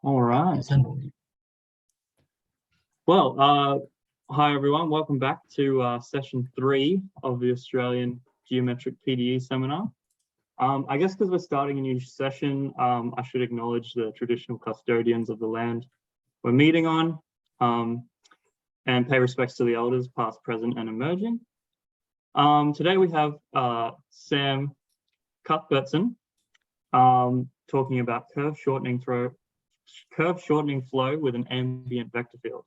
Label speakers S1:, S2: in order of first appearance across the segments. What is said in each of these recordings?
S1: All right. Well, hi everyone. Welcome back to session 3 of the Australian Geometric PDE seminar. I guess because we're starting a new session, I should acknowledge the traditional custodians of the land we're meeting on, and pay respects to the elders, past, present, and emerging. Today we have Sam Cuthberston talking about curve shortening flow with an ambient vector field.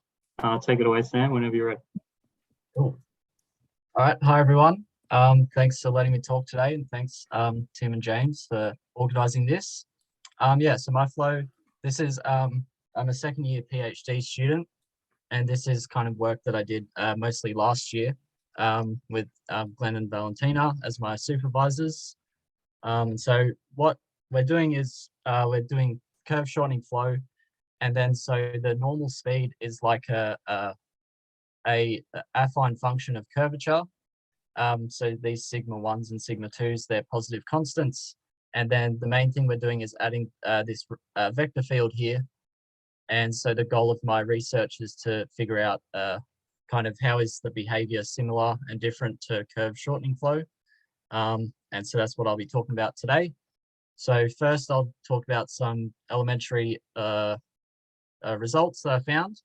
S1: Take it away, Sam, whenever you're ready.
S2: Cool. All right. Hi, everyone. Thanks for letting me talk today, and thanks, Tim and James, for organizing this. So my flow, this is, I'm a second year PhD student, and this is kind of work that I did mostly last year with Glenn and Valentina as my supervisors. And so what we're doing is we're doing curve shortening flow, and then so the normal speed is like a affine function of curvature. So these sigma 1s and sigma 2s, they're positive constants. And then the main thing we're doing is adding this vector field here. And so the goal of my research is to figure out kind of how is the behavior similar and different to curve shortening flow. And so that's what I'll be talking about today. So first I'll talk about some elementary results that I found.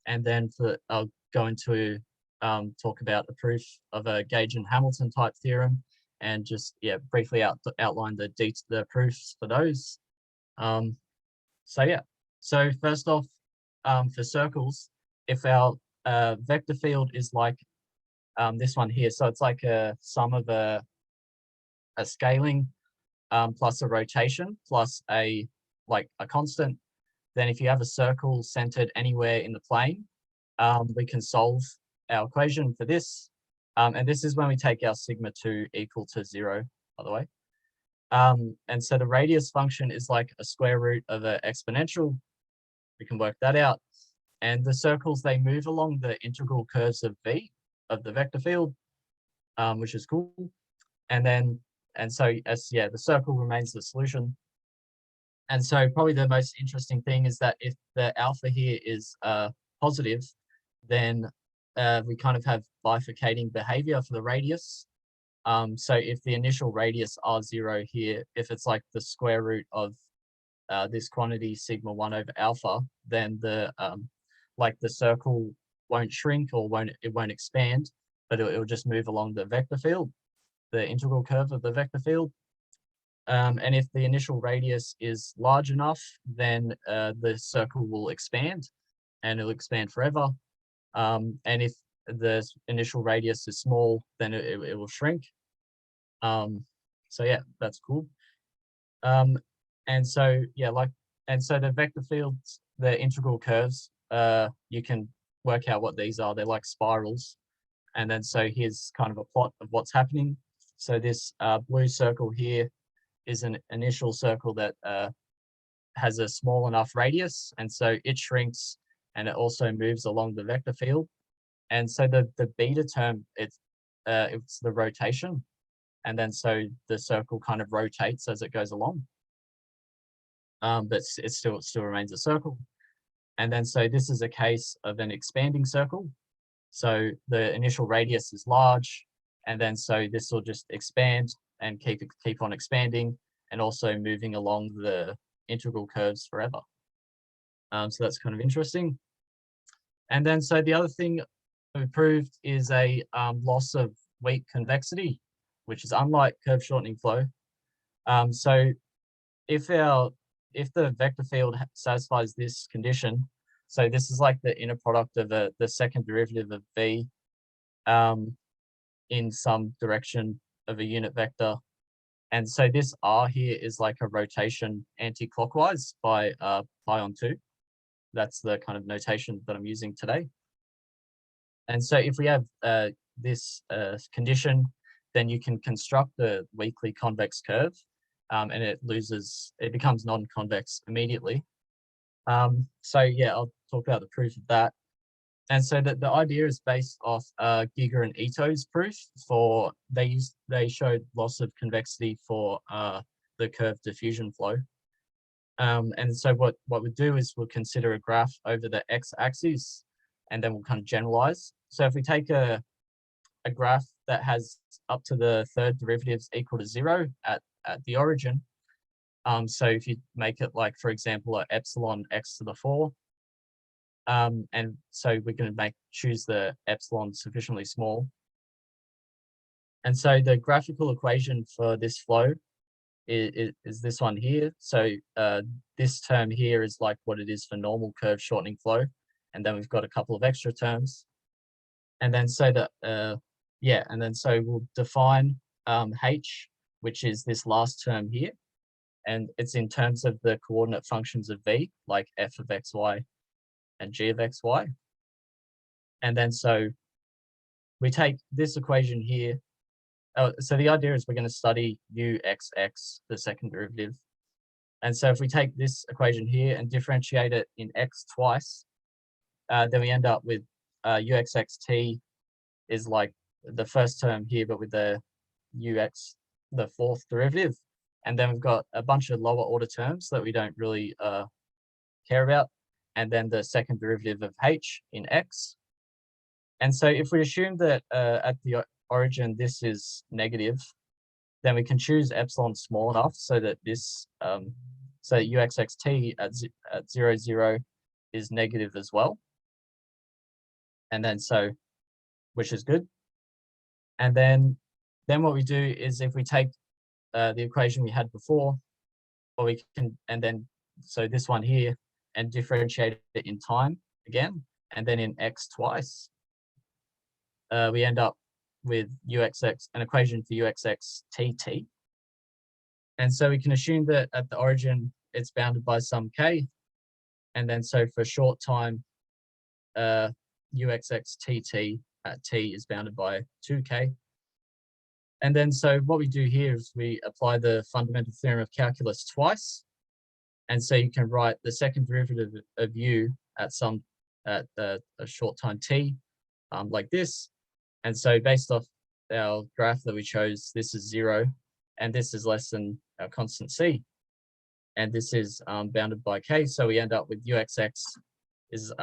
S2: And then I'll go into talk about the proof of a Gage-Hamilton type theorem, and just briefly outline the proofs for those. So first off, for circles, if our vector field is like this one here, so it's like a sum of a scaling plus a rotation plus a constant, then if you have a circle centered anywhere in the plane, we can solve our equation for this. And this is when we take our sigma 2 equal to 0, by the way. And so the radius function is like a square root of an exponential. We can work that out. And the circles, they move along the integral curves of V of the vector field, which is cool. The circle remains the solution. And so probably the most interesting thing is that if the alpha here is positive, then we kind of have bifurcating behavior for the radius. So if the initial radius R0 here, if it's like the square root of this quantity sigma 1 over alpha, then the circle won't shrink or it won't expand, but it'll just move along the vector field, the integral curve of the vector field. And if the initial radius is large enough, then the circle will expand, and it'll expand forever. And if the initial radius is small, then it will shrink. So yeah, that's cool. And so the vector fields, the integral curves, you can work out what these are. They're like spirals. And then so here's kind of a plot of what's happening. So this blue circle here is an initial circle that has a small enough radius, and so it shrinks, and it also moves along the vector field. And so the beta term, it's the rotation, and then so the circle kind of rotates as it goes along, but it still remains a circle. And then so this is a case of an expanding circle. So the initial radius is large, and then so this will just expand and keep on expanding, and also moving along the integral curves forever. So that's kind of interesting. And then so the other thing we proved is a loss of weak convexity, which is unlike curve shortening flow. So if the vector field satisfies this condition, so this is like the inner product of the second derivative of V in some direction of a unit vector. And so this R here is like a rotation anti-clockwise by pi on 2. That's the kind of notation that I'm using today. And so if we have this condition, then you can construct the weakly convex curve, and it becomes non-convex immedially. So yeah, I'll talk about the proof of that. And so the idea is based off Giga and Ito's proof for they showed loss of convexity for the curved diffusion flow. And so what we do is we'll consider a graph over the x-axis, and then we'll kind of generalize. So if we take a graph that has up to the third derivatives equal to 0 at the origin, so if you make it like, for example, epsilon x to the 4, and so we're going to choose the epsilon sufficiently small. And so the graphical equation for this flow is this one here. So this term here is like what it is for normal curve shortening flow. And then we've got a couple of extra terms. And then so that, and then so we'll define h, which is this last term here. And it's in terms of the coordinate functions of v, like f of xy and g of xy. And then so we take this equation here. So the idea is we're going to study uxx, the second derivative. And so if we take this equation here and differentiate it in x twice, then we end up with uxxt is like the first term here, but with the ux, the fourth derivative. And then we've got a bunch of lower order terms that we don't really care about. And then the second derivative of h in x. And so if we assume that at the origin this is negative, then we can choose epsilon small enough so that this, so uxxt at 0, 0 is negative as well. And then so, which is good. And then what we do is if we take the equation we had before, or we can, and then, so this one here, and differentiate it in time again, and then in x twice, we end up with uxx, an equation for uxxt. And so we can assume that at the origin, it's bounded by some k. And then so for short time, uxxt at t is bounded by 2k. And then so what we do here is we apply the fundamental theorem of calculus twice. And so you can write the second derivative of u at a short time t, like this. And so based off our graph that we chose, this is 0, and this is less than our constant c. And this is bounded by k, so we end up with uxx is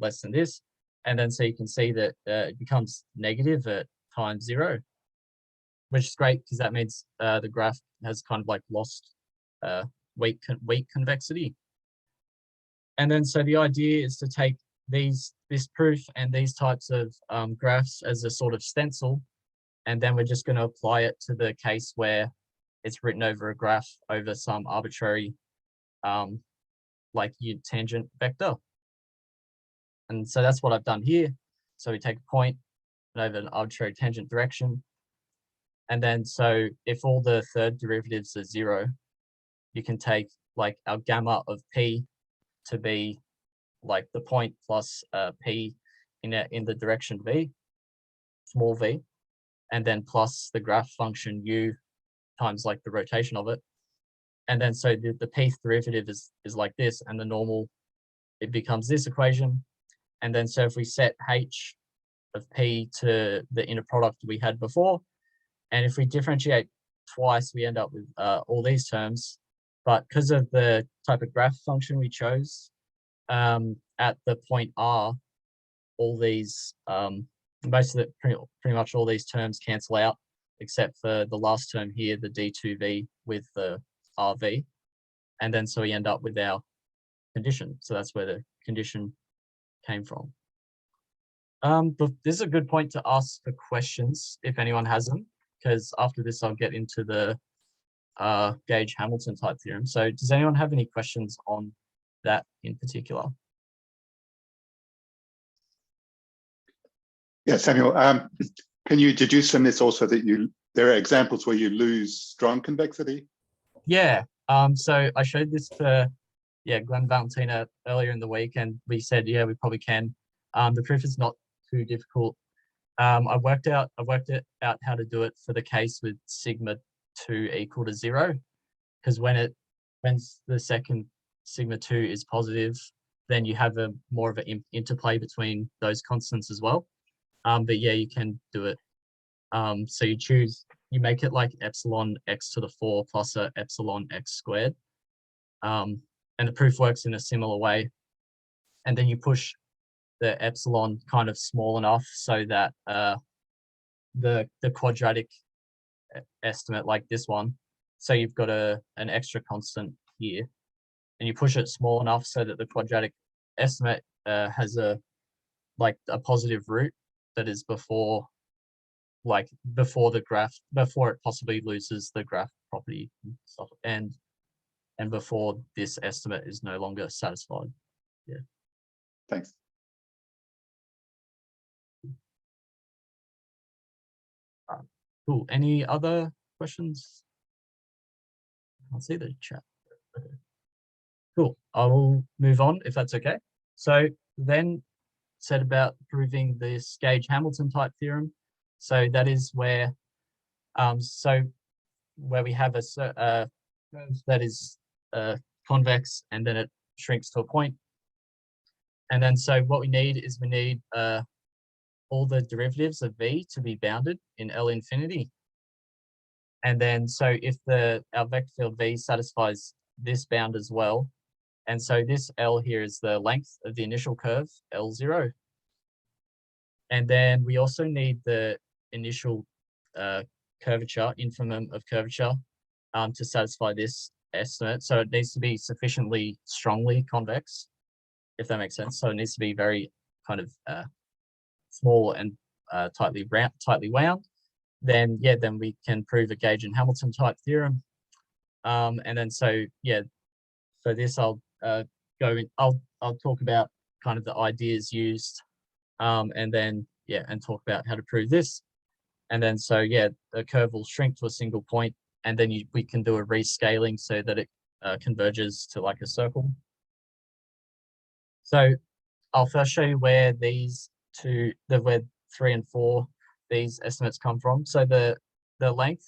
S2: less than this. And then so you can see that it becomes negative at time 0, which is great because that means the graph has kind of like lost weak convexity. And then so the idea is to take this proof and these types of graphs as a sort of stencil, and then we're just going to apply it to the case where it's written over a graph over some arbitrary like tangent vector. And so that's what I've done here. So we take a point and over an arbitrary tangent direction. And then so if all the third derivatives are 0, you can take like our gamma of p to be like the point plus p in the direction v, small v, and then plus the graph function u times like the rotation of it. And then so the pth derivative is like this, and the normal, it becomes this equation. And then so if we set h of p to the inner product we had before, and if we differentiate twice, we end up with all these terms. But because of the type of graph function we chose, at the point r, all these, most of the, pretty much all these terms cancel out, except for the last term here, the d2v with the rv. And then so we end up with our condition. So that's where the condition came from. But this is a good point to ask for questions if anyone has them, because after this I'll get into the Gage-Hamilton type theorem. So does anyone have any questions on that in particular?
S3: Yeah, Samuel, can you deduce from this also that there are examples where you lose strong convexity?
S2: Yeah, so I showed this to Glenn Valentina earlier in the week, and we said, yeah, we probably can. The proof is not too difficult. I worked it out how to do it for the case with sigma 2 equal to 0, because when the second sigma 2 is positive, then you have a more of an interplay between those constants as well. But yeah, you can do it. So you make it like epsilon x to the 4 plus a epsilon x squared. And the proof works in a similar way. And then you push the epsilon kind of small enough so that the quadratic estimate like this one, so you've got an extra constant here, and you push it small enough so that the quadratic estimate has a positive root that is before the graph, before it possibly loses the graph property and stuff, and before this estimate is no longer satisfied. Yeah.
S3: Thanks.
S2: Cool. Any other questions? I'll see the chat. Okay. Cool. I will move on if that's okay. So then said about proving this Gage-Hamilton type theorem. So that is where where we have a curve that is convex, and then it shrinks to a point. And then so what we need is all the derivatives of v to be bounded in L infinity. And then so if our vector field v satisfies this bound as well, and so this L here is the length of the initial curve, L0. And then we also need the initial curvature, infimum of curvature, to satisfy this estimate. So it needs to be sufficiently strongly convex, if that makes sense. So it needs to be very kind of small and tightly wound. Then we can prove a Gage and Hamilton type theorem. And then so this I'll I'll talk about kind of the ideas used, and then and talk about how to prove this. And then so the curve will shrink to a single point, and then we can do a rescaling so that it converges to like a circle. So I'll first show you where these where 3 and 4, these estimates come from. So the length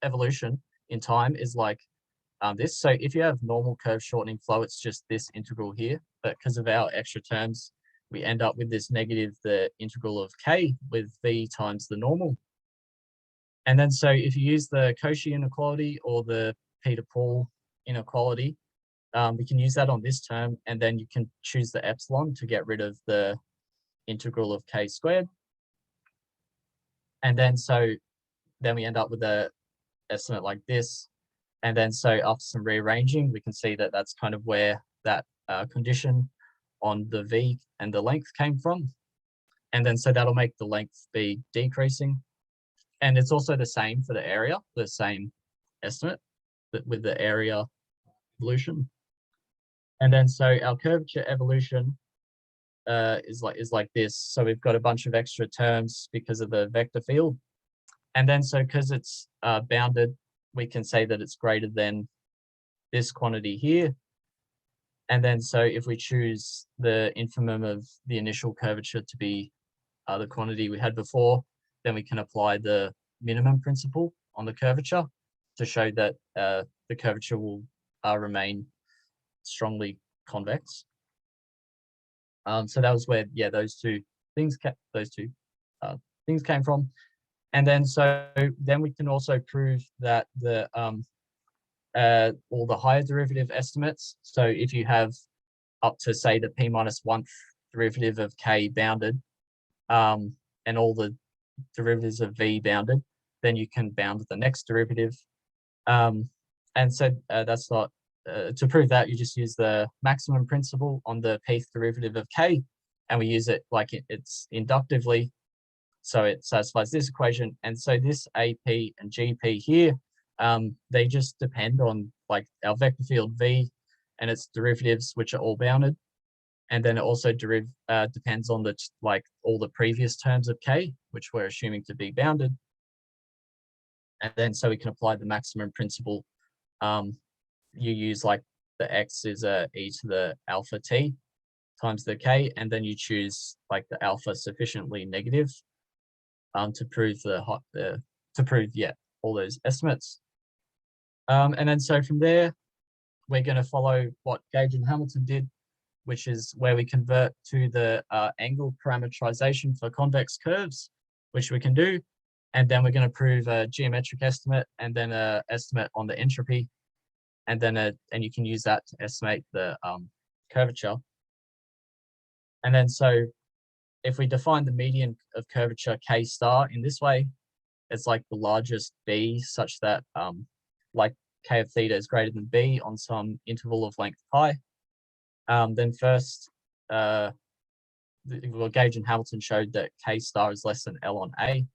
S2: evolution in time is like this. So if you have normal curve shortening flow, it's just this integral here, but because of our extra terms, we end up with this negative, the integral of k with v times the normal. And then so if you use the Cauchy inequality or the Peter-Paul inequality, we can use that on this term, and then you can choose the epsilon to get rid of the integral of k squared. And then so we end up with a estimate like this. And then so after some rearranging, we can see that that's kind of where that condition on the v and the length came from. And then so that'll make the length be decreasing. And it's also the same for the area, the same estimate with the area evolution. And then so our curvature evolution is like this. So we've got a bunch of extra terms because of the vector field. And then so because it's bounded, we can say that it's greater than this quantity here. And then so if we choose the infimum of the initial curvature to be the quantity we had before, then we can apply the minimum principle on the curvature to show that the curvature will remain strongly convex. So that was where those two things came from. And then so then we can also prove that the all the higher derivative estimates. So if you have up to say the p-1th derivative of k bounded, and all the derivatives of v bounded, then you can bound the next derivative. And so that's not to prove that, you just use the maximum principle on the pth derivative of k, and we use it like it's inductively. So it satisfies this equation. And so this AP and GP here, they just depend on like our vector field V and its derivatives, which are all bounded. And then it also depends on the all the previous terms of K, which we're assuming to be bounded. And then so we can apply the maximum principle. You use like the X is e to the alpha T times the K, and then you choose like the alpha sufficiently negative to prove all those estimates. And then so from there, we're going to follow what Gage and Hamilton did, which is where we convert to the angle parameterization for convex curves, which we can do. And then we're going to prove a geometric estimate and then an estimate on the entropy. and then and you can use that to estimate the curvature. And then so if we define the median of curvature k star in this way, it's like the largest b such that like k of theta is greater than b on some interval of length pi. Then first, well, Gage and Hamilton showed that k star is less than L on A.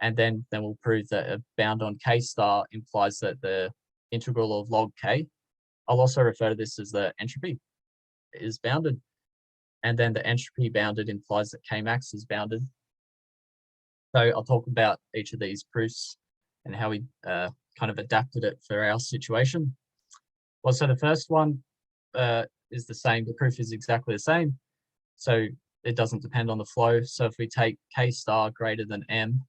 S2: And then we'll prove that a bound on k star implies that the integral of log k, I'll also refer to this as the entropy, is bounded. And then the entropy bounded implies that k max is bounded. So I'll talk about each of these proofs and how we kind of adapted it for our situation. Well, so the first one is the same. The proof is exactly the same. So it doesn't depend on the flow. So if we take k star greater than m,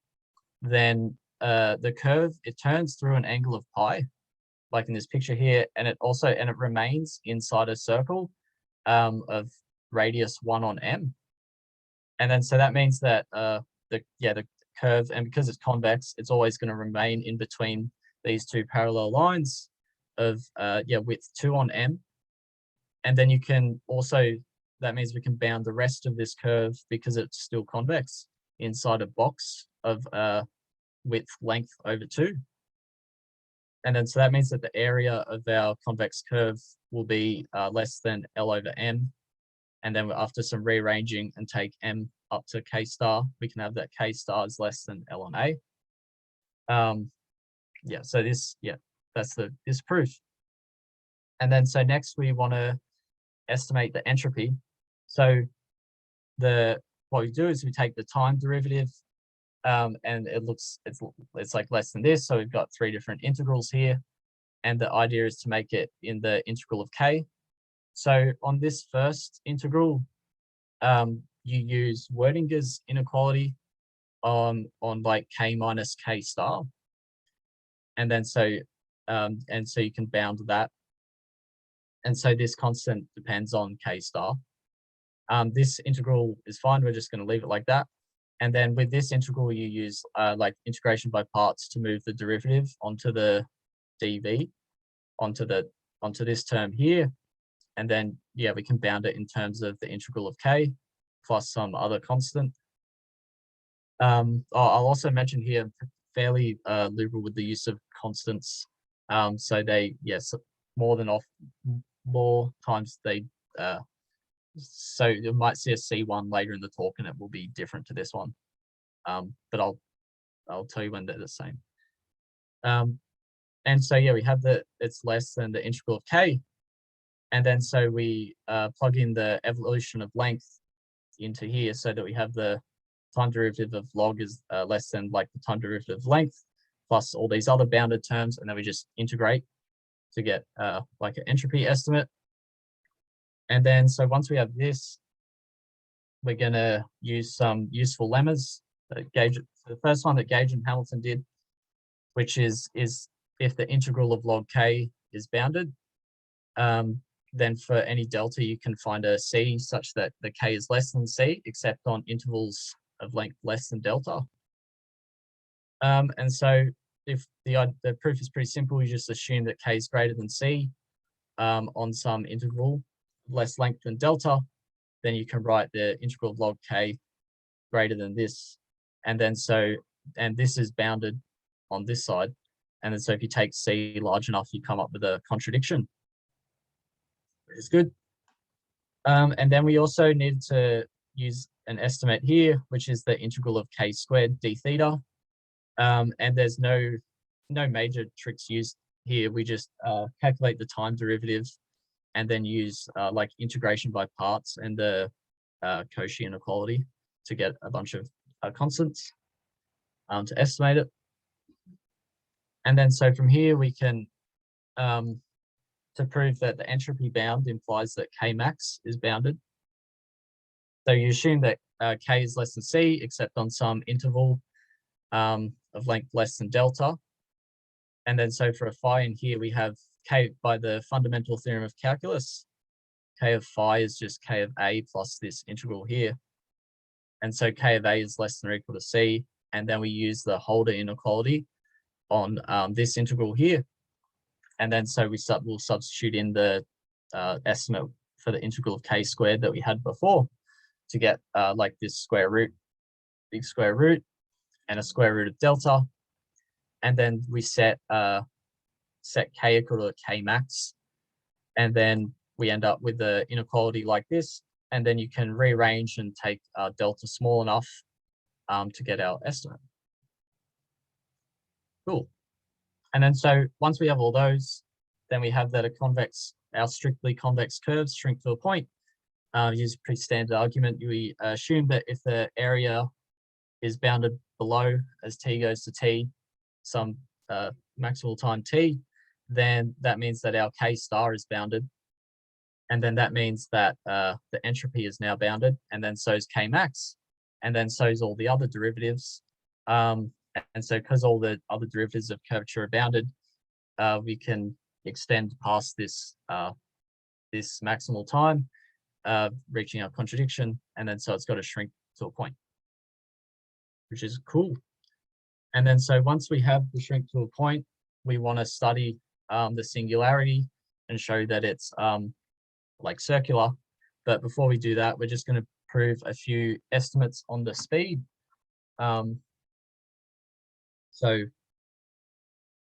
S2: then the curve, it turns through an angle of pi, like in this picture here, and it remains inside a circle of radius 1 on m. And then so that means that the curve, and because it's convex, it's always going to remain in between these two parallel lines of width 2 on m. And then you can also, that means we can bound the rest of this curve, because it's still convex, inside a box of width length over 2. And then so that means that the area of our convex curve will be less than L over m. And then after some rearranging and take m up to k star, we can have that k star is less than L on A. So that's this proof. And then so next we want to estimate the entropy. So what we do is we take the time derivative, and it's like less than this. So we've got 3 different integrals here, and the idea is to make it in the integral of k. So on this first integral, you use Werdinger's inequality on like k minus k star, and then so you can bound that. And so this constant depends on k star. This integral is fine. We're just going to leave it like that. And then with this integral, you use like integration by parts to move the derivative onto the dv, onto this term here. And then, we can bound it in terms of the integral of k plus some other constant. I'll also mention here, I'm fairly liberal with the use of constants. So they, more times they, so you might see a C1 later in the talk and it will be different to this one. But I'll tell you when they're the same. And so, we have it's less than the integral of k. And then so we plug in the evolution of length into here so that we have the time derivative of log is less than like the time derivative of length plus all these other bounded terms. And then we just integrate to get like an entropy estimate. And then so once we have this, we're going to use some useful lemmas. The first one that Gage and Hamilton did, which is if the integral of log k is bounded, then for any delta, you can find a c such that the k is less than c, except on intervals of length less than delta. And so if the proof is pretty simple, you just assume that k is greater than c on some interval less length than delta, then you can write the integral of log k greater than this. And then and this is bounded on this side. And then so if you take c large enough, you come up with a contradiction, which is good. And then we also need to use an estimate here, which is the integral of k squared d theta. And there's no major tricks used here. We just calculate the time derivative and then use like integration by parts and the Cauchy inequality to get a bunch of constants to estimate it. And then so from here we can, to prove that the entropy bound implies that k max is bounded. So you assume that k is less than c, except on some interval of length less than delta. And then so for a phi in here, we have k by the fundamental theorem of calculus. K of phi is just k of a plus this integral here. And so k of a is less than or equal to c. And then we use the Holder inequality on this integral here. And then so we'll substitute in the estimate for the integral of k squared that we had before to get like this square root, big square root, and a square root of delta. And then we set k equal to k max. And then we end up with the inequality like this. And then you can rearrange and take delta small enough to get our estimate. Cool. And then so once we have all those, then we have that our strictly convex curves shrink to a point. Use a pretty standard argument. We assume that if the area is bounded below as t goes to t, some maximal time t, then that means that our k star is bounded. And then that means that the entropy is now bounded, and then so is k max, and then so is all the other derivatives. And so because all the other derivatives of curvature are bounded, we can extend past this this maximal time, reaching our contradiction, and then so it's got to shrink to a point, which is cool. And then so once we have the shrink to a point, we want to study the singularity and show that it's like circular. But before we do that, we're just going to prove a few estimates on the speed. So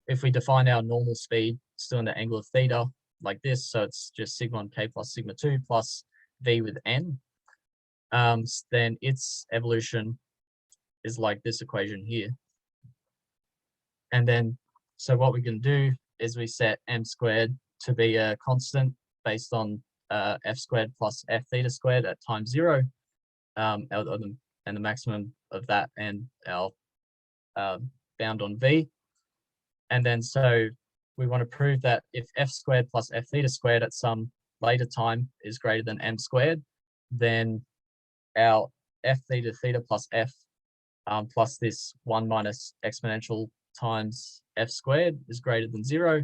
S2: if we define our normal speed still in the angle of theta like this, so it's just sigma on k plus sigma 2 plus v with n, then its evolution is like this equation here. And then, so what we can do is we set m squared to be a constant based on f squared plus f theta squared at time 0, and the maximum of that, and our bound on v. And then so we want to prove that if f squared plus f theta squared at some later time is greater than m squared, then our f theta theta plus f plus this 1 minus exponential times f squared is greater than 0.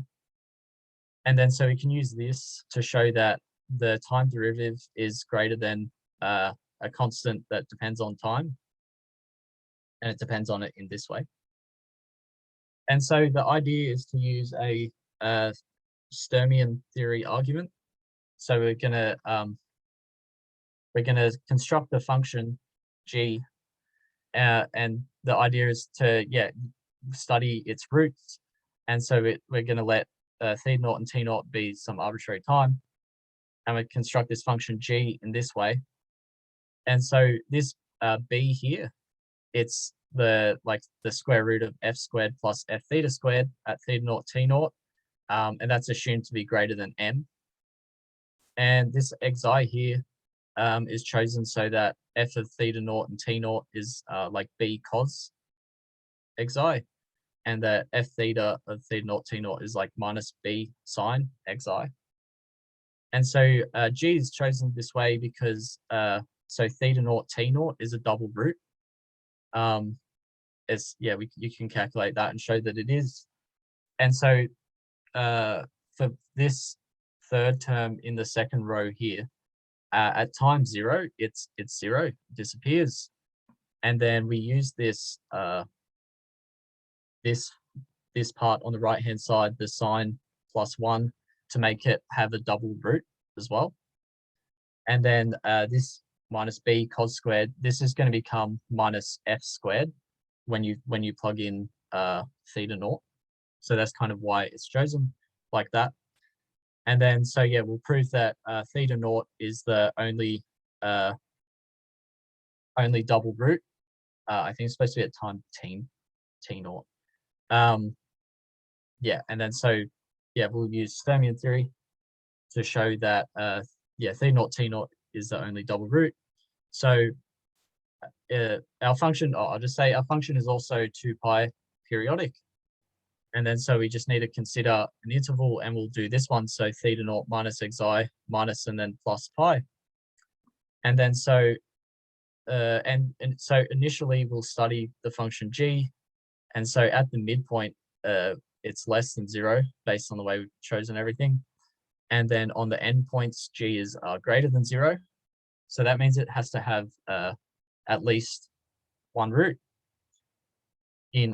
S2: And then so we can use this to show that the time derivative is greater than a constant that depends on time, and it depends on it in this way. And so the idea is to use a Sturmian theory argument. So we're gonna construct the function g, and the idea is to study its roots. And so we're gonna let theta naught and t naught be some arbitrary time, and we construct this function g in this way. And so this b here, it's the square root of f squared plus f theta squared at theta naught t naught, and that's assumed to be greater than m. And this xi here is chosen so that f of theta naught and t naught is like b cos xi, and that f theta of theta naught t naught is like minus b sine xi. And so g is chosen this way because so theta naught t naught is a double root. You can calculate that and show that it is. And so for this third term in the second row here, at time 0, it's 0, it disappears. And then we use this this part on the right hand side, the sine plus 1, to make it have a double root as well. And then this minus b cos squared, this is going to become minus f squared when you plug in theta naught. So that's kind of why it's chosen like that. And then so we'll prove that theta naught is the only double root. I think it's supposed to be at time t naught. And then so we'll use Sturmian theory to show that theta naught t naught is the only double root. So our function, I'll just say our function is also 2 pi periodic. And then so we just need to consider an interval, and we'll do this one. So theta naught minus xi minus and then plus pi. And then so and so initially we'll study the function g, and so at the midpoint it's less than 0 based on the way we've chosen everything. And then on the endpoints, g is greater than 0. So that means it has to have at least 1 root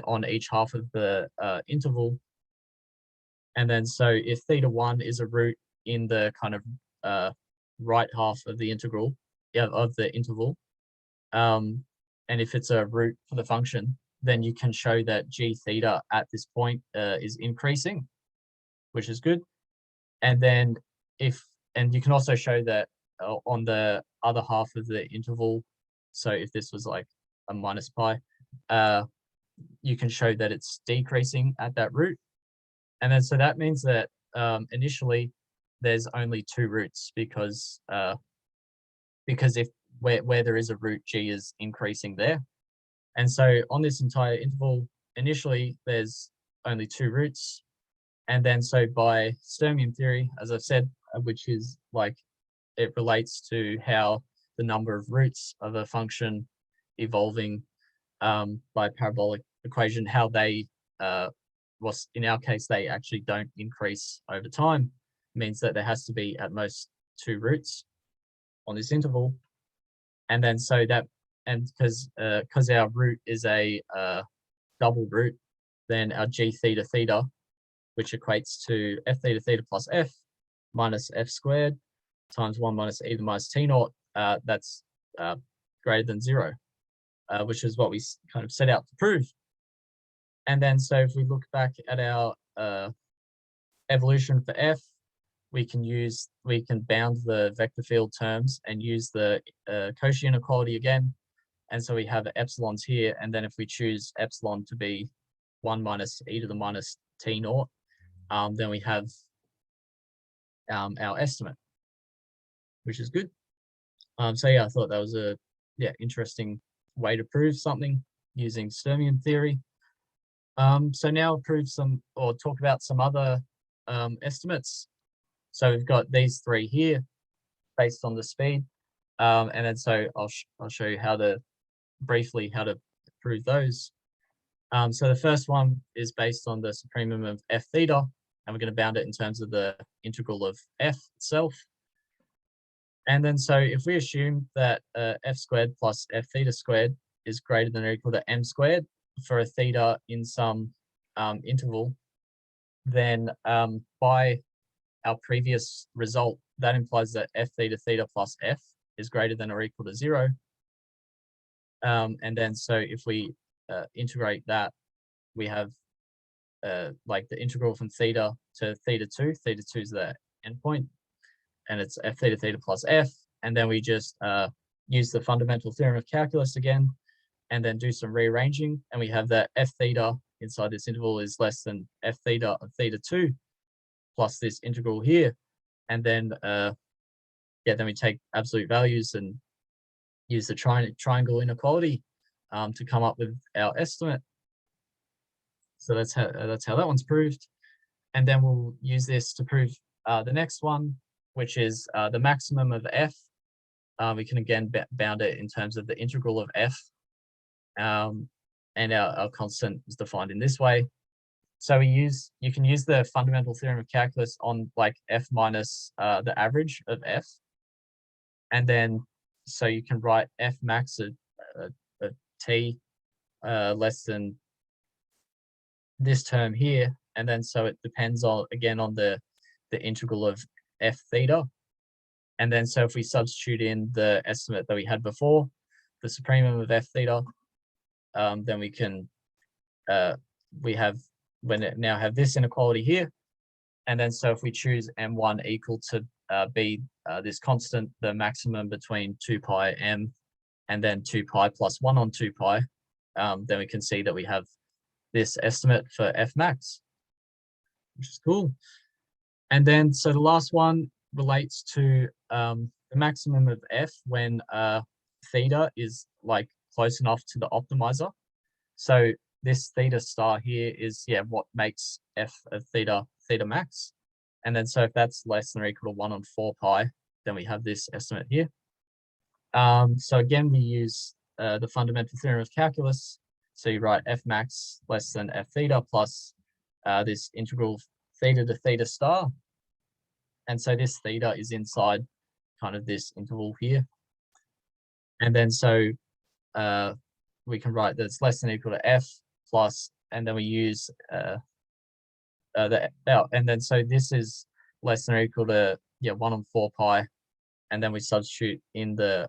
S2: on each half of the interval. And then so if theta1 is a root in the kind of right half of the integral, of the interval, and if it's a root for the function, then you can show that g theta at this point is increasing, which is good. And then and you can also show that on the other half of the interval, so if this was like a minus pi, you can show that it's decreasing at that root. And then so that means that initially there's only two roots because if where there is a root, g is increasing there. And so on this entire interval, initially there's only two roots. And then so by Sturmian theory, as I've said, which is like, it relates to how the number of roots of a function evolving by parabolic equation, how they, in our case, they actually don't increase over time, means that there has to be at most two roots on this interval. And then so that, and because our root is a double root, then our g theta theta, which equates to f theta theta plus f minus f squared times 1 minus e to the minus t naught, that's greater than 0, which is what we kind of set out to prove. And then so if we look back at our evolution for f, we can bound the vector field terms and use the Cauchy inequality again. And so we have epsilons here. And then if we choose epsilon to be 1 minus e to the minus t naught, then we have our estimate, which is good. So yeah, I thought that was a interesting way to prove something using Sturmian theory. So now I'll prove talk about some other estimates. So we've got these three here based on the speed. And then so I'll show you briefly how to prove those. So the first one is based on the supremum of f theta, and we're going to bound it in terms of the integral of f itself. And then so if we assume that f squared plus f theta squared is greater than or equal to m squared for a theta in some interval, then by our previous result, that implies that f theta theta plus f is greater than or equal to 0. And then so if we integrate that, we have like the integral from theta to theta 2. Theta 2 is the endpoint, and it's f theta theta plus f. And then we just use the fundamental theorem of calculus again, and then do some rearranging. And we have that f theta inside this interval is less than f theta of theta 2 plus this integral here. And then, then we take absolute values and use the triangle inequality to come up with our estimate. So that's how that one's proved. And then we'll use this to prove the next one, which is the maximum of f. We can again bound it in terms of the integral of f. And our constant is defined in this way. So you can use the fundamental theorem of calculus on like f minus the average of f. And then so you can write f max of t less than this term here. And then so it depends on the integral of f theta. And then so if we substitute in the estimate that we had before, the supremum of f theta, then we can now have this inequality here. And then so if we choose m1 equal to be this constant, the maximum between 2 pi m and then 2 pi plus 1 on 2 pi, then we can see that we have this estimate for f max, which is cool. And then so the last one relates to the maximum of f when theta is like close enough to the optimizer. So this theta star here is what makes f of theta max. And then so if that's less than or equal to 1 on 4 pi, then we have this estimate here. So again, we use the fundamental theorem of calculus. So you write f max less than f theta plus this integral theta to theta star. And so this theta is inside kind of this interval here. And then so we can write that it's less than or equal to f plus, and then we use and then so this is less than or equal to 1 on 4 pi, and then we substitute in the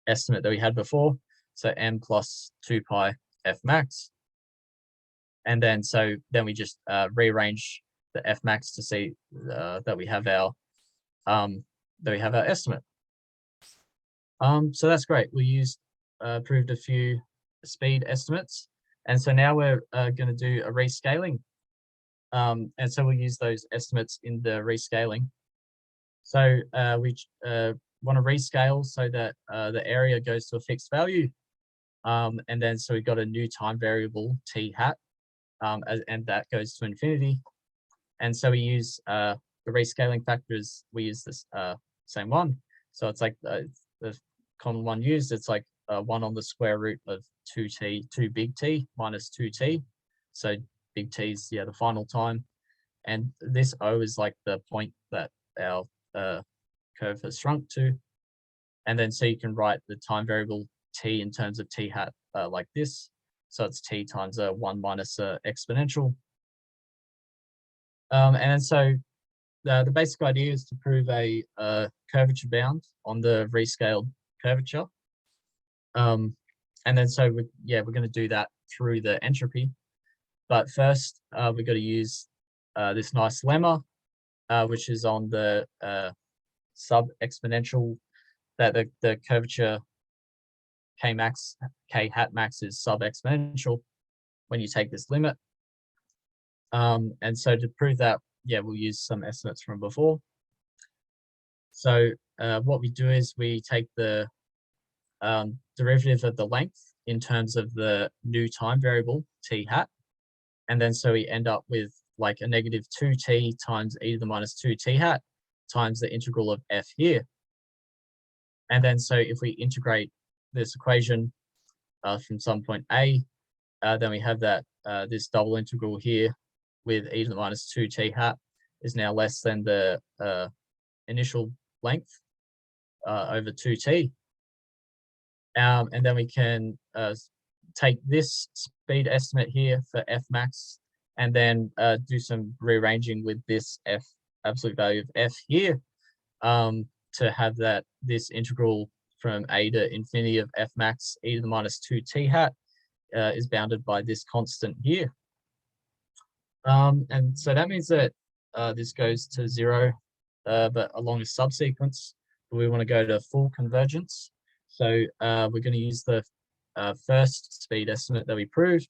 S2: estimate that we had before, so m plus 2 pi f max, and then we just rearrange the f max to see that we have our estimate. So that's great. We proved a few speed estimates, and so now we're going to do a rescaling. And so we'll use those estimates in the rescaling. So we want to rescale so that the area goes to a fixed value. And then so we've got a new time variable t hat, and that goes to infinity. And so we use the rescaling factors, we use this same one. So it's like the common one used, it's like 1 on the square root of 2t, 2 big T minus 2t. So big T is the final time. And this O is like the point that our curve has shrunk to. And then so you can write the time variable t in terms of t hat like this. So it's t times 1 minus exponential. And then so the basic idea is to prove a curvature bound on the rescaled curvature. And then so we're going to do that through the entropy. But first, we've got to use this nice lemma, which is on the sub-exponential, that the curvature k hat max is sub-exponential when you take this limit. And so to prove that, we'll use some estimates from before. So what we do is we take the derivative of the length in terms of the new time variable t hat, and then so we end up with like a negative 2t times e to the minus 2t hat times the integral of f here. And then so if we integrate this equation from some point a, then we have that this double integral here with e to the minus 2t hat is now less than the initial length over 2t. And then we can take this speed estimate here for f max, and then do some rearranging with this f absolute value of f here, to have this integral from a to infinity of f max e to the minus 2t hat is bounded by this constant here. And so that means that this goes to 0, but along a subsequence, we want to go to full convergence. So we're going to use the first speed estimate that we proved.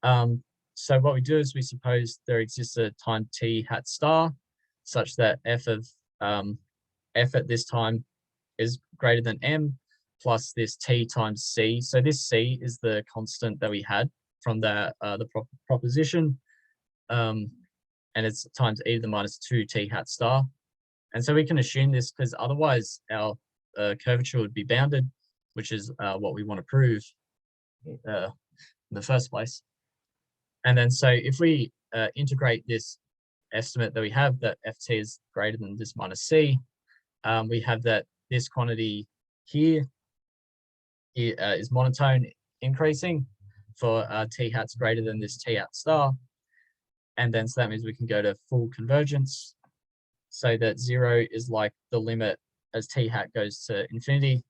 S2: So what we do is we suppose there exists a time t hat star such that f of f at this time is greater than m plus this t times c. So this c is the constant that we had from the proposition, and it's times e to the minus 2t hat star. And so we can assume this because otherwise our curvature would be bounded, which is what we want to prove in the first place. And then so if we integrate this estimate that we have, that ft is greater than this minus c, we have that this quantity here is monotone increasing for t hats greater than this t hat star. And then so that means we can go to full convergence, so that 0 is like the limit as t hat goes to infinity.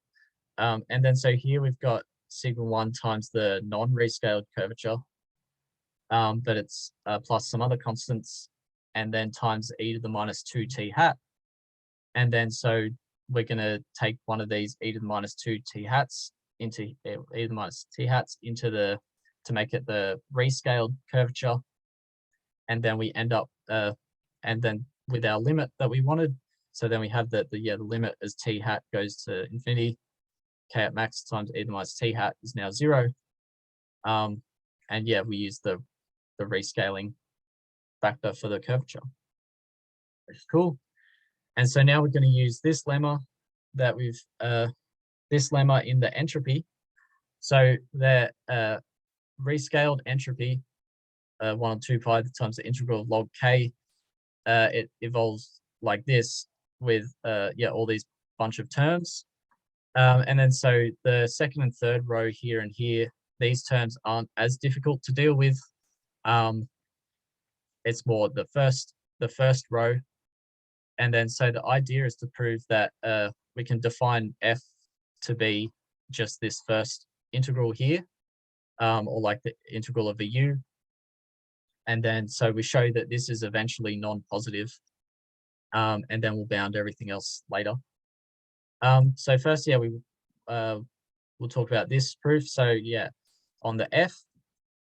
S2: And then so here we've got sigma 1 times the non-rescaled curvature, but it's plus some other constants, and then times e to the minus 2t hat. And then so we're going to take one of these e to the minus 2t hats into e to the minus t hats into to make it the rescaled curvature. And then we end up and then with our limit that we wanted. So then we have the limit as t hat goes to infinity, k at max times e to the minus t hat is now 0. And we use the rescaling factor for the curvature, which is cool. And so now we're going to use this lemma that we've this lemma in the entropy. So the rescaled entropy 1 on 2 pi times the integral of log k, it evolves like this with all these bunch of terms, and then so the second and third row here and here, these terms aren't as difficult to deal with, it's more the first row. And then so the idea is to prove that we can define f to be just this first integral here, or like the integral of a u. And then so we show that this is eventually non-positive, and then we'll bound everything else later. So first, yeah, we'll talk about this proof. So yeah, on the f,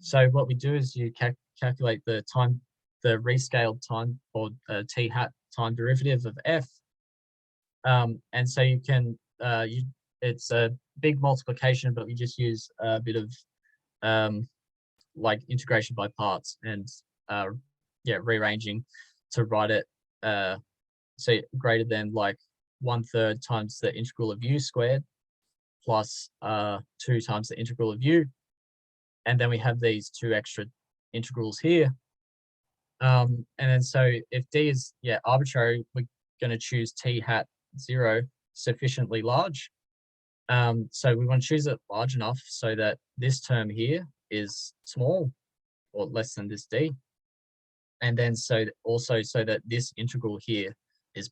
S2: so what we do is you calculate the time, the rescaled time, or t hat time derivative of f. And so you can, it's a big multiplication, but we just use a bit of like integration by parts and yeah, rearranging to write it so greater than like 1/3 times the integral of u squared plus 2 times the integral of u. And then we have these 2 extra integrals here. And then so if d is, yeah, arbitrary, we're going to choose t hat 0 sufficiently large. So we want to choose it large enough so that this term here is small or less than this d. And then so also so that this integral here is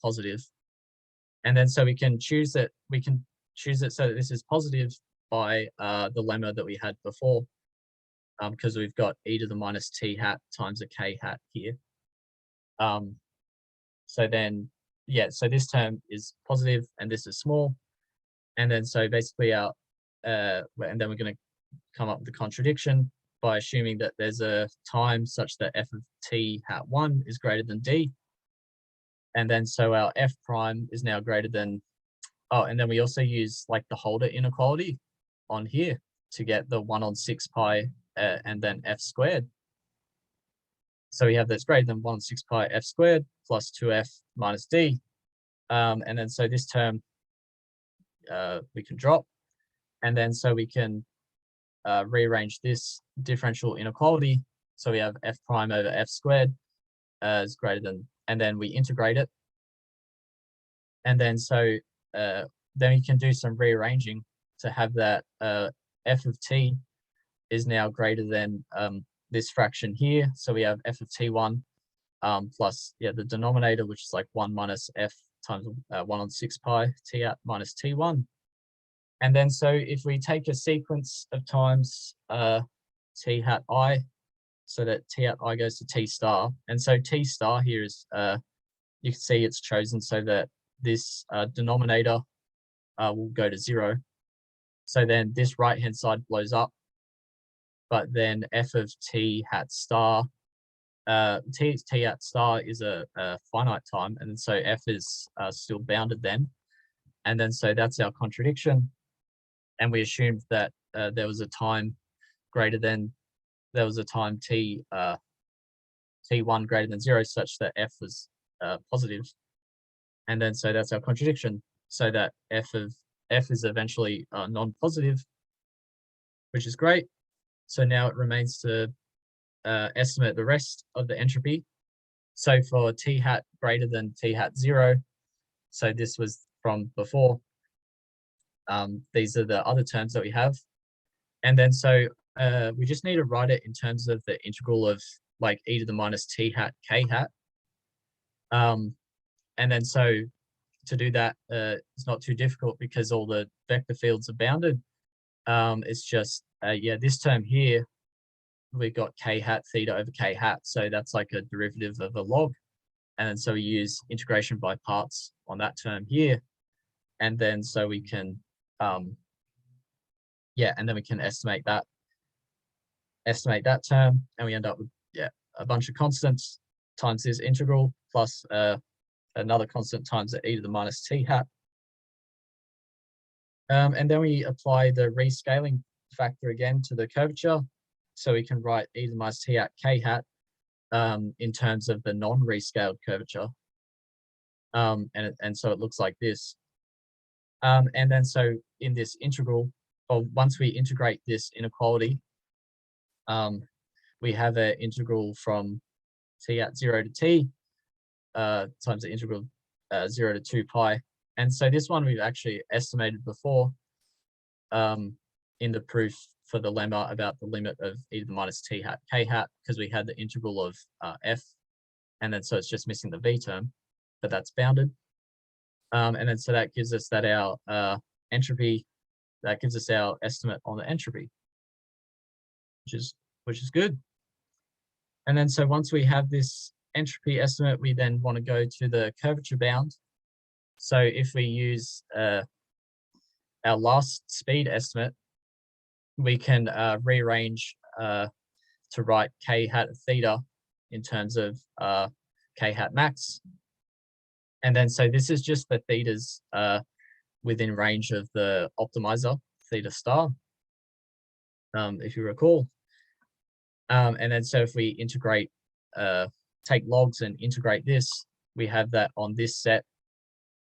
S2: positive. And then so we can choose it so that this is positive by the lemma that we had before, because we've got e to the minus t hat times a k hat here. So then, yeah, so this term is positive and this is small. And then so basically our, and then we're going to come up with the contradiction by assuming that there's a time such that f of t hat 1 is greater than d. And then so our f prime is now greater than, oh, and then we also use like the Holder inequality on here to get the 1/6 pi and then f squared. So we have that's greater than 1/6 pi f squared plus 2f minus d. And then so this term we can drop. And then so we can rearrange this differential inequality. So we have f prime over f squared is greater than, and then we integrate it. And then so then we can do some rearranging to have that f of t is now greater than this fraction here. So we have f of t1 plus, yeah, the denominator, which is like 1 minus f times 1/6 pi t hat minus t1. And then so if we take a sequence of times t hat I, so that t hat I goes to t star, and so t star here is, you can see it's chosen so that this denominator will go to 0. So then this right hand side blows up, but then f of t hat star, t hat star is a finite time, and so f is still bounded then. And then so that's our contradiction. And we assumed that there was a time greater than, there was a time t1 greater than 0 such that f was positive. And then so that's our contradiction, so that f is eventually non-positive, which is great. So now it remains to estimate the rest of the entropy. So for t hat greater than t hat 0, so this was from before, these are the other terms that we have. And then so we just need to write it in terms of the integral of like e to the minus t hat k hat. And then so to do that, it's not too difficult because all the vector fields are bounded. It's just, yeah, this term here, we got k hat theta over k hat. So that's like a derivative of a log. And then so we use integration by parts on that term here. And then so we can, yeah, and then we can estimate that term, and we end up with, yeah, a bunch of constants times this integral plus another constant times the e to the minus t hat. And then we apply the rescaling factor again to the curvature. So we can write e to the minus t hat k hat in terms of the non-rescaled curvature. And so it looks like this. And then so in this integral, or once we integrate this inequality, we have an integral from t at 0 to t times the integral 0 to 2 pi. And so this one we've actually estimated before in the proof for the lemma about the limit of e to the minus t hat k hat, because we had the integral of f, and then so it's just missing the v term, but that's bounded. And then so that gives us that our entropy, that gives us our estimate on the entropy, which is good. And then so once we have this entropy estimate, we then want to go to the curvature bound. So if we use our last speed estimate, we can rearrange to write k hat of theta in terms of k hat max. And then so this is just the thetas within range of the optimizer, theta star, if you recall. And then so if we integrate, take logs and integrate this, we have that on this set,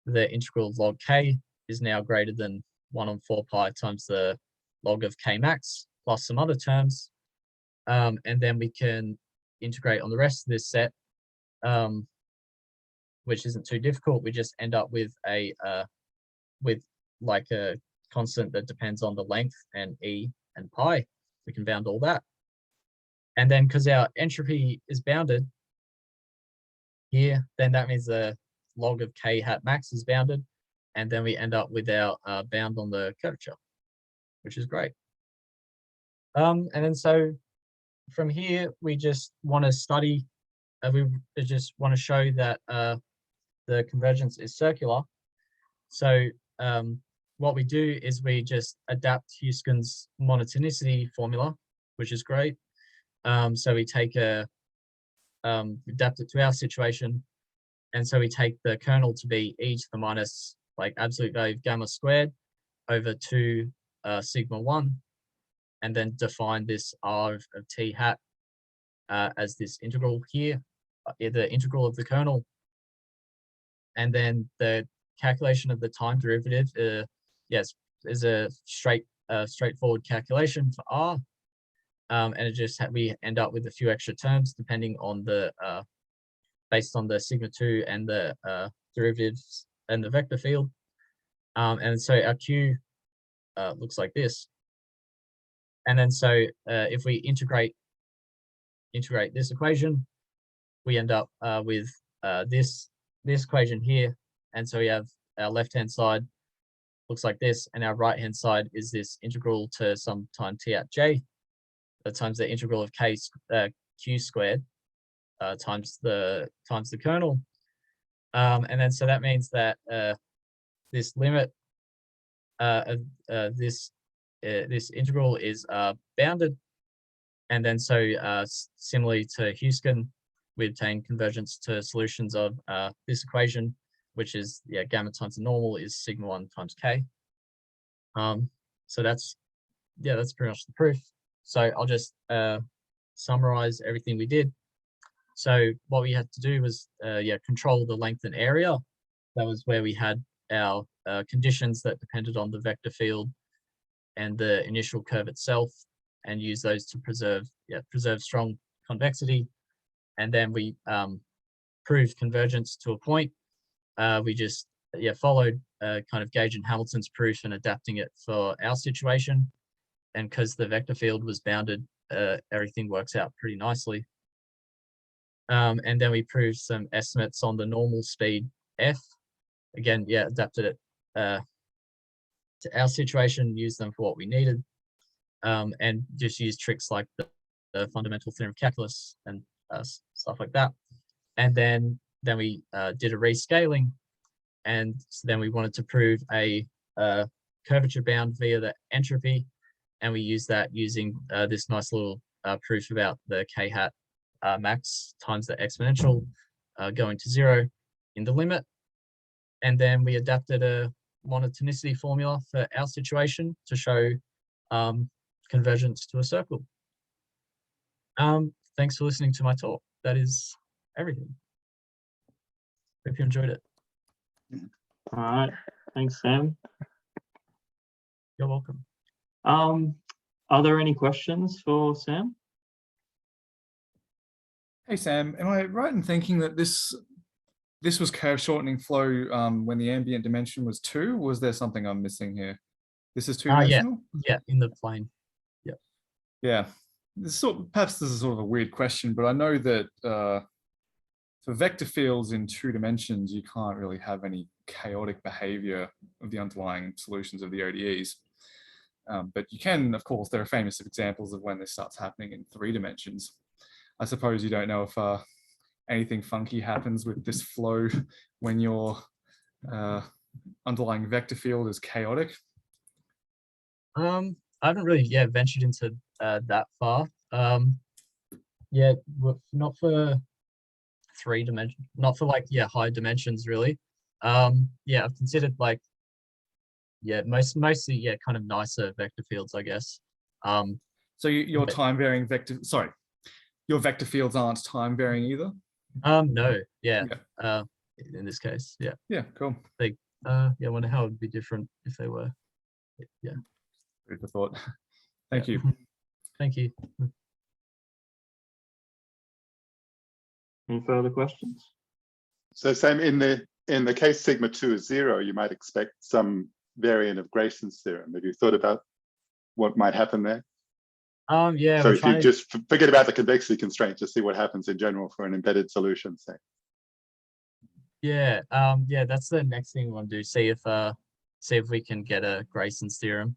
S2: the integral of log k is now greater than 1 on 4 pi times the log of k max plus some other terms. And then we can integrate on the rest of this set, which isn't too difficult. We just end up with a constant that depends on the length and e and pi. We can bound all that. And then because our entropy is bounded here, then that means the log of k hat max is bounded. And then we end up with our bound on the curvature, which is great. And then so from here, we just want to study, we just want to show that the convergence is circular. So what we do is we just adapt Huysken's monotonicity formula, which is great. So we take adapt it to our situation. And so we take the kernel to be e to the minus like absolute value of gamma squared over 2 sigma 1, and then define this r of t hat as this integral here, the integral of the kernel. And then the calculation of the time derivative, yes, is a straightforward calculation for r. And it just we end up with a few extra terms depending on the based on the sigma 2 and the derivatives and the vector field. And so our q looks like this. And then so if we integrate this equation, we end up with this equation here. And so we have our left-hand side looks like this, and our right-hand side is this integral to some time t at j times the integral of q squared times the kernel. And then so that means that this limit of this integral is bounded. And then so similarly to Huysken, we obtain convergence to solutions of this equation, which is gamma times the normal is sigma 1 times k. So that's pretty much the proof. So I'll just summarize everything we did. So what we had to do was control the length and area. That was where we had our conditions that depended on the vector field and the initial curve itself, and use those to preserve strong convexity. And then we proved convergence to a point. We just followed kind of Gage and Hamilton's proof and adapting it for our situation. And because the vector field was bounded, everything works out pretty nicely. And then we proved some estimates on the normal speed f. Again, adapted it to our situation, used them for what we needed, and just used tricks like the fundamental theorem of calculus and stuff like that. And then we did a rescaling, and so then we wanted to prove a curvature bound via the entropy, and we used that using this nice little proof about the k hat max times the exponential going to 0 in the limit. And then we adapted a monotonicity formula for our situation to show convergence to a circle. Thanks for listening to my talk. That is everything. Hope you enjoyed it.
S1: All right. Thanks, Sam.
S2: You're welcome.
S1: Are there any questions for Sam?
S4: Hey Sam, am I right in thinking that this was curve shortening flow when the ambient dimension was 2? Was there something I'm missing here? This is 2-dimensional?
S2: Yeah, in the plane. Yeah.
S4: Yeah, perhaps this is sort of a weird question, but I know that for vector fields in 2 dimensions, you can't really have any chaotic behavior of the underlying solutions of the ODEs. But you can, of course, there are famous examples of when this starts happening in 3 dimensions. I suppose you don't know if anything funky happens with this flow when your underlying vector field is chaotic.
S2: I haven't really ventured into that far. Not for 3 dimensions, not for like high dimensions really. I've considered like mostly kind of nicer vector fields, I guess.
S4: So your time varying vector, sorry, your vector fields aren't time varying either?
S2: No, in this case,
S4: Yeah, cool.
S2: I wonder how it would be different if they were. Yeah.
S4: Food for thought. Thank you.
S2: Thank you.
S1: Any further questions?
S3: So same in the case sigma 2 is 0, you might expect some variant of Grayson's theorem. Have you thought about what might happen there?
S2: Yeah.
S3: So if you just forget about the convexity constraint, just see what happens in general for an embedded solution, say.
S2: Yeah. That's the next thing we want to do. See if we can get a Grayson's theorem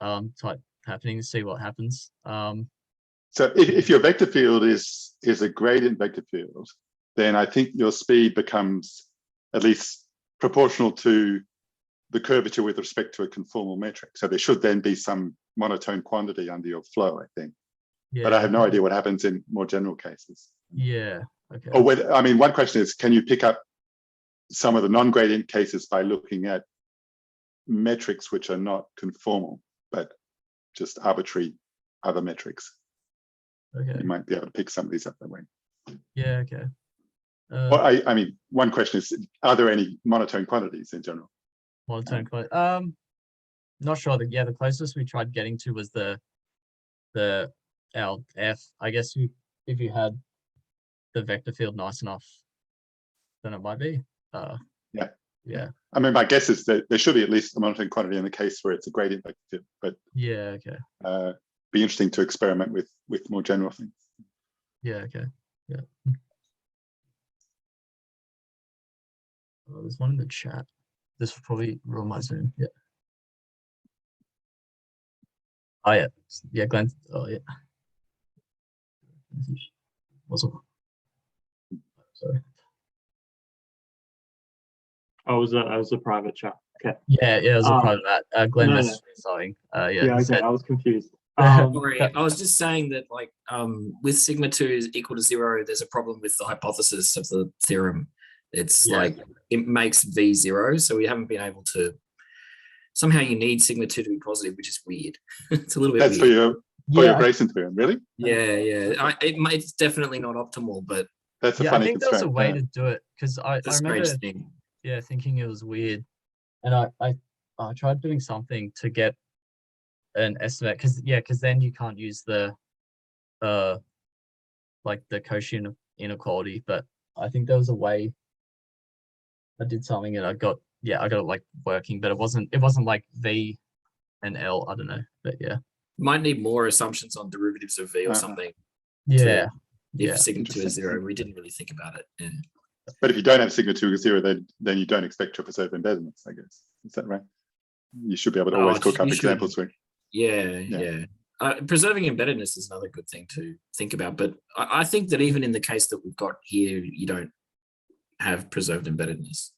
S2: type happening. See what happens.
S3: So if your vector field is a gradient vector field, then I think your speed becomes at least proportional to the curvature with respect to a conformal metric. So there should then be some monotone quantity under your flow, I think.
S2: Yeah.
S3: But I have no idea what happens in more general cases.
S2: Yeah. Okay.
S3: Or whether, I mean, one question is, can you pick up some of the non-gradient cases by looking at metrics which are not conformal, but just arbitrary other metrics?
S2: Okay.
S3: You might be able to pick some of these up that way.
S2: Yeah. Okay.
S3: Well, I mean, one question is, are there any monotone quantities in general?
S2: Monotone quantity. Not sure. The closest we tried getting to was our F. I guess if you had the vector field nice enough, then it might be. Yeah.
S3: I mean, my guess is that there should be at least a monotone quantity in the case where it's a gradient vector field, but
S2: Yeah. Okay.
S3: be interesting to experiment with more general things.
S2: Yeah. Okay. Yeah. Oh, there's one in the chat. This will probably run my Zoom. Yeah. Oh yeah. Yeah, Glenn. Oh yeah. Awesome. Sorry.
S1: Oh, it was a private chat. Okay.
S2: Yeah, it was a private that. Glenn
S1: No,
S2: messaged me something.
S1: Yeah, okay, I was confused.
S5: Sorry, I was just saying that like with sigma 2 is equal to 0, there's a problem with the hypothesis of the theorem. It's like it makes V 0, so we haven't been able to. Somehow you need sigma 2 to be positive, which is weird. It's a little bit
S3: That's
S5: weird.
S3: for your Grayson theorem, really?
S5: Yeah. It's definitely not optimal, but
S3: That's a
S2: I
S3: funny
S2: think there was a
S3: constraint.
S2: way to do it because I
S5: it's a
S2: remember
S5: strange thing.
S2: thinking it was weird, and I tried doing something to get an estimate because then you can't use the like the quotient inequality, but I think there was a way. I did something and I got it like working, but it wasn't like V and L. I don't know, but yeah.
S5: Might need more assumptions on derivatives of V or something.
S2: Yeah.
S5: If sigma 2 is 0, we didn't really think about it. Yeah.
S3: But if you don't have sigma 2 is 0, then you don't expect to preserve embeddedness, I guess. Is that right? You should be able to always cook up examples where.
S5: Yeah. Preserving embeddedness is another good thing to think about, but I think that even in the case that we've got here, you don't have preserved embeddedness.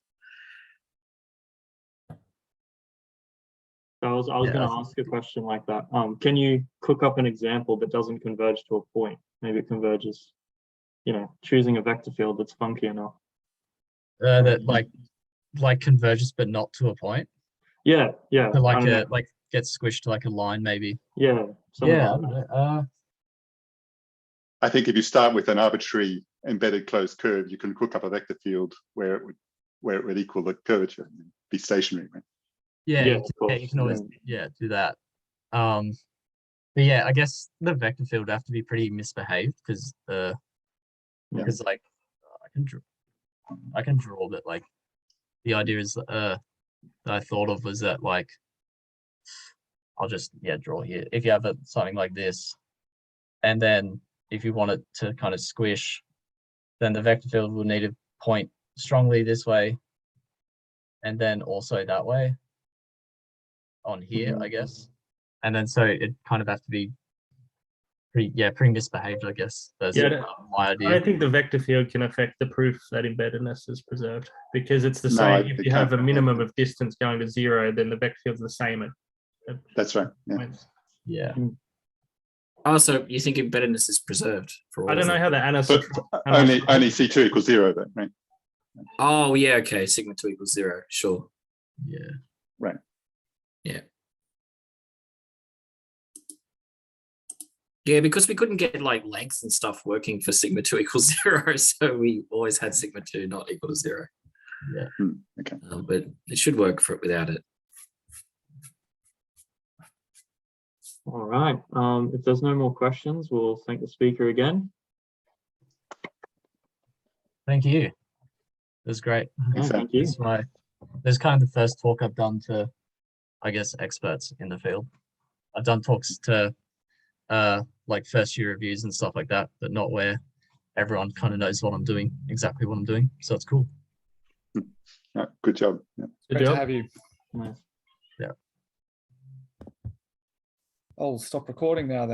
S1: I was going to ask a question like that. Can you cook up an example that doesn't converge to a point? Maybe it converges, choosing a vector field that's funky enough.
S2: That like converges but not to a point.
S1: Yeah.
S2: So like gets squished to like a line maybe.
S1: Yeah.
S2: I don't know.
S3: I think if you start with an arbitrary embedded closed curve, you can cook up a vector field where it would equal the curvature and be stationary, right?
S2: Yeah,
S1: of course.
S2: you can always do that. But yeah, I guess the vector field would have to be pretty misbehaved because like I can draw, but like the idea is that I thought of was that like I'll just draw here. If you have something like this, And then if you want it to kind of squish, then the vector field will need to point strongly this way, and then also that way on here, I guess. And then so it kind of have to be pretty misbehaved, I guess. That's
S6: Yeah,
S2: my
S6: I
S2: idea.
S6: don't think the vector field can affect the proof that embeddedness is preserved, because it's the
S3: No,
S6: same.
S3: it
S6: If you have a
S3: can't.
S6: minimum of distance going to 0, then the vector field's the same at
S3: That's right. Yeah.
S6: points.
S2: Yeah.
S5: Oh, so you think embeddedness is preserved for all
S6: I don't
S5: of
S6: know
S5: them?
S6: how the
S3: But only C2 equals 0 though, right?
S5: Oh, yeah, okay. Sigma 2 equals 0. Sure.
S2: Yeah.
S3: Right.
S5: Yeah. Yeah, because we couldn't get like lengths and stuff working for sigma 2 equals 0, so we always had sigma 2 not equal to 0.
S2: Yeah.
S3: Okay.
S5: But it should work for without it.
S1: All right. If there's no more questions, we'll thank the speaker again.
S2: Thank you. It was great.
S1: Yeah, thank you.
S2: There's kind of the first talk I've done to, I guess, experts in the field. I've done talks to like first year reviews and stuff like that, but not where everyone kind of knows what I'm doing, exactly what I'm doing. So it's cool.
S3: Good job. Yeah.
S6: Good
S4: Great
S6: job.
S4: to have you.
S1: Nice.
S2: Yeah.
S4: I'll stop recording now then.